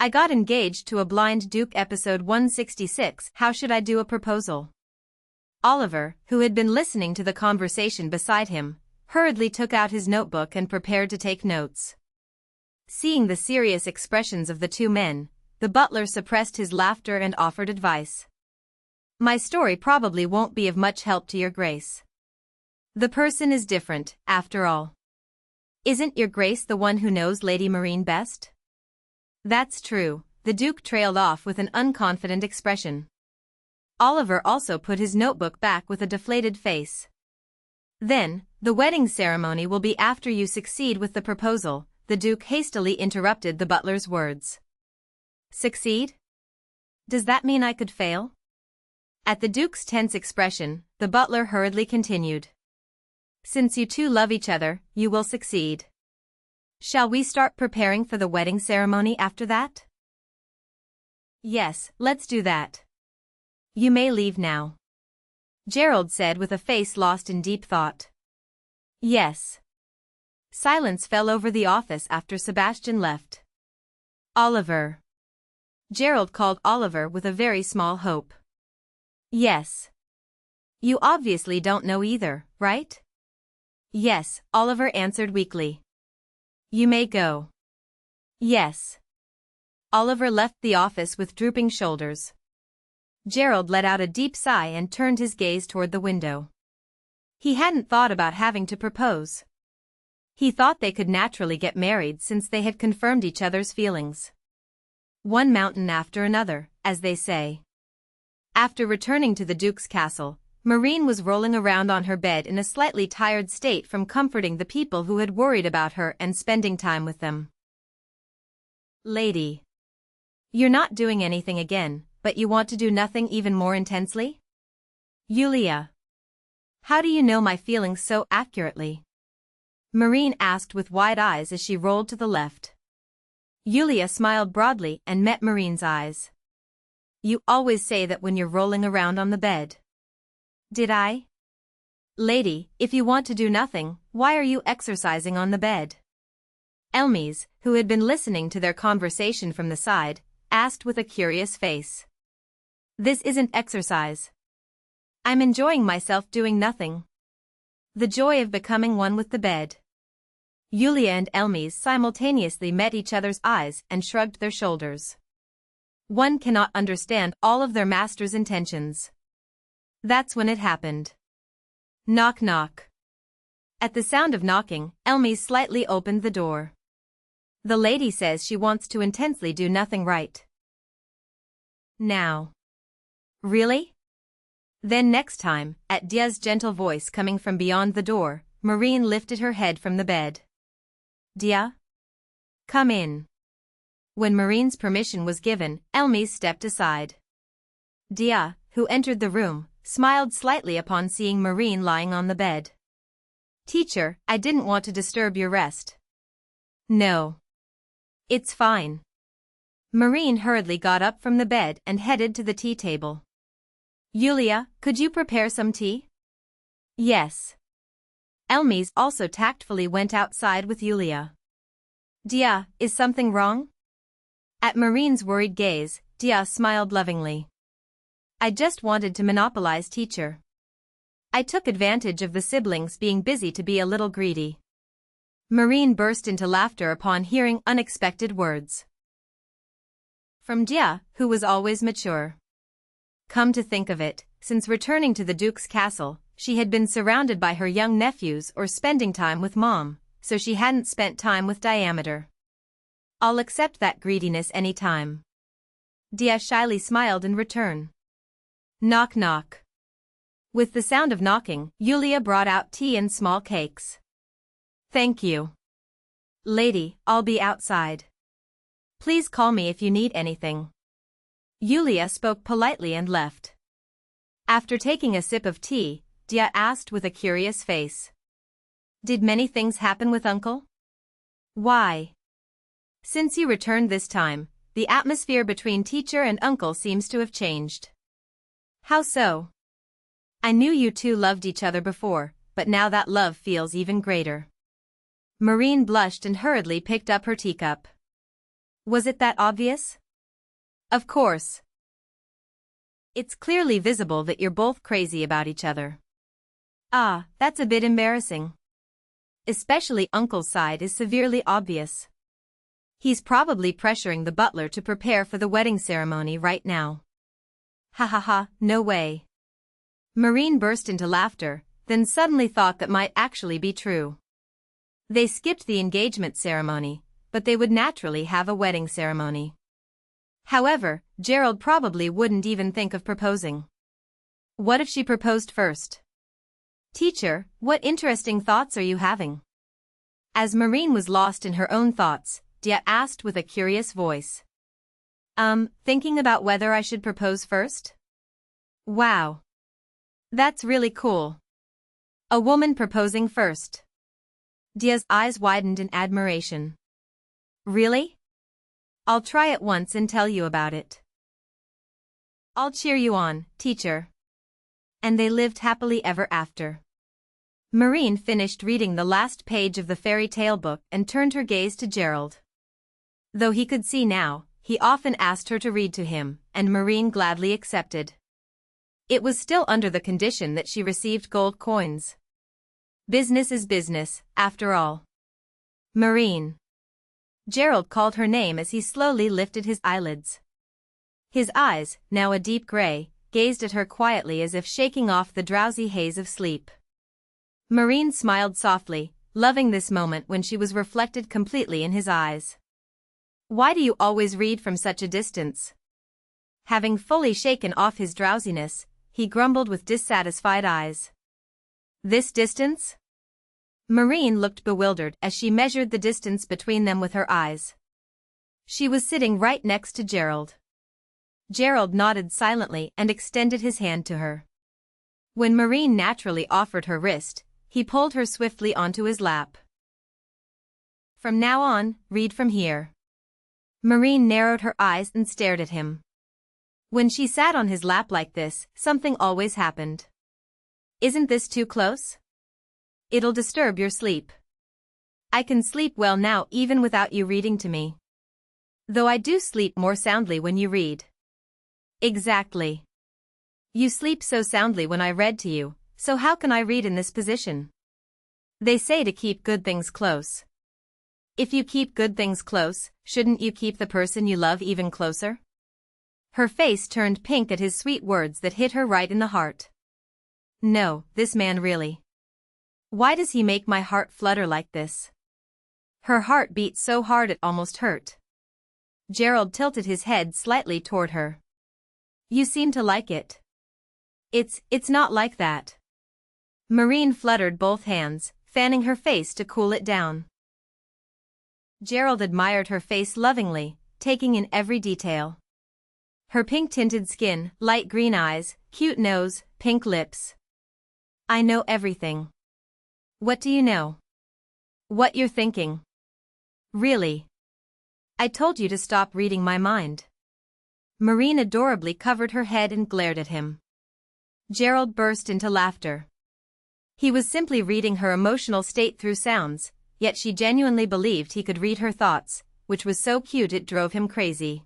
I got engaged to a blind duke. Episode 166. How should I do a proposal? Oliver, who had been listening to the conversation beside him, hurriedly took out his notebook and prepared to take notes. Seeing the serious expressions of the two men, the butler suppressed his laughter and offered advice. My story probably won't be of much help to your grace. The person is different, after all. Isn't your grace the one who knows Lady Marine best? That's true, the Duke trailed off with an unconfident expression. Oliver also put his notebook back with a deflated face. Then, the wedding ceremony will be after you succeed with the proposal, the Duke hastily interrupted the butler's words. Succeed? Does that mean I could fail? At the Duke's tense expression, the butler hurriedly continued. Since you two love each other, you will succeed. Shall we start preparing for the wedding ceremony after that? Yes, let's do that. You may leave now. Gerald said with a face lost in deep thought. Yes. Silence fell over the office after Sebastian left. Oliver. Gerald called Oliver with a very small hope. Yes. You obviously don't know either, right? Yes, Oliver answered weakly. You may go. Yes. Oliver left the office with drooping shoulders. Gerald let out a deep sigh and turned his gaze toward the window. He hadn't thought about having to propose. He thought they could naturally get married since they had confirmed each other's feelings. One mountain after another, as they say. After returning to the Duke's castle, Marine was rolling around on her bed in a slightly tired state from comforting the people who had worried about her and spending time with them. Lady. You're not doing anything again, but you want to do nothing even more intensely? Yulia. How do you know my feelings so accurately? Marine asked with wide eyes as she rolled to the left. Yulia smiled broadly and met Marine's eyes. You always say that when you're rolling around on the bed. Did I? Lady, if you want to do nothing, why are you exercising on the bed? Elmies, who had been listening to their conversation from the side, asked with a curious face. This isn't exercise. I'm enjoying myself doing nothing. The joy of becoming one with the bed. Yulia and Elmies simultaneously met each other's eyes and shrugged their shoulders. One cannot understand all of their master's intentions. That's when it happened. Knock knock. At the sound of knocking, Elmies slightly opened the door. The lady says she wants to intensely do nothing right now. Really? Then next time, at Dia's gentle voice coming from beyond the door, Marine lifted her head from the bed. Dia? Come in. When Marine's permission was given, Elmies stepped aside. Dia, who entered the room, smiled slightly upon seeing Marine lying on the bed. Teacher, I didn't want to disturb your rest. No. It's fine. Marine hurriedly got up from the bed and headed to the tea table. Yulia, could you prepare some tea? Yes. Elmies also tactfully went outside with Yulia. Dia, is something wrong? At Marine's worried gaze, Dia smiled lovingly. I just wanted to monopolize teacher. I took advantage of the siblings being busy to be a little greedy. Marine burst into laughter upon hearing unexpected words from Dia, who was always mature. Come to think of it, since returning to the Duke's castle, she had been surrounded by her young nephews or spending time with Mom, so she hadn't spent time with Diameter. I'll accept that greediness any time. Dia shyly smiled in return. Knock knock. With the sound of knocking, Yulia brought out tea and small cakes. Thank you. Lady, I'll be outside. Please call me if you need anything. Yulia spoke politely and left. After taking a sip of tea, Dia asked with a curious face. Did many things happen with Uncle? Why? Since you returned this time, the atmosphere between teacher and uncle seems to have changed. How so? I knew you two loved each other before, but now that love feels even greater. Marine blushed and hurriedly picked up her teacup. Was it that obvious? Of course. It's clearly visible that you're both crazy about each other. Ah, that's a bit embarrassing. Especially Uncle's side is severely obvious. He's probably pressuring the butler to prepare for the wedding ceremony right now. Ha ha ha, no way. Marine burst into laughter, then suddenly thought that might actually be true. They skipped the engagement ceremony, but they would naturally have a wedding ceremony. However, Gerald probably wouldn't even think of proposing. What if she proposed first? Teacher, what interesting thoughts are you having? As Marine was lost in her own thoughts, Dia asked with a curious voice. Thinking about whether I should propose first? Wow. That's really cool. A woman proposing first. Dia's eyes widened in admiration. Really? I'll try it once and tell you about it. I'll cheer you on, teacher. And they lived happily ever after. Marine finished reading the last page of the fairy tale book and turned her gaze to Gerald. Though he could see now, he often asked her to read to him, and Marine gladly accepted. It was still under the condition that she received gold coins. Business is business, after all. Marine. Gerald called her name as he slowly lifted his eyelids. His eyes, now a deep gray, gazed at her quietly as if shaking off the drowsy haze of sleep. Marine smiled softly, loving this moment when she was reflected completely in his eyes. Why do you always read from such a distance? Having fully shaken off his drowsiness, he grumbled with dissatisfied eyes. This distance? Marine looked bewildered as she measured the distance between them with her eyes. She was sitting right next to Gerald. Gerald nodded silently and extended his hand to her. When Marine naturally offered her wrist, he pulled her swiftly onto his lap. From now on, read from here. Marine narrowed her eyes and stared at him. When she sat on his lap like this, something always happened. Isn't this too close? It'll disturb your sleep. I can sleep well now even without you reading to me. Though I do sleep more soundly when you read. Exactly. You sleep so soundly when I read to you, so how can I read in this position? They say to keep good things close. If you keep good things close, shouldn't you keep the person you love even closer? Her face turned pink at his sweet words that hit her right in the heart. No, this man really. Why does he make my heart flutter like this? Her heart beat so hard it almost hurt. Gerald tilted his head slightly toward her. You seem to like it. It's not like that. Marine fluttered both hands, fanning her face to cool it down. Gerald admired her face lovingly, taking in every detail. Her pink-tinted skin, light green eyes, cute nose, pink lips. I know everything. What do you know? What you're thinking. Really? I told you to stop reading my mind. Marine adorably covered her head and glared at him. Gerald burst into laughter. He was simply reading her emotional state through sounds, yet she genuinely believed he could read her thoughts, which was so cute it drove him crazy.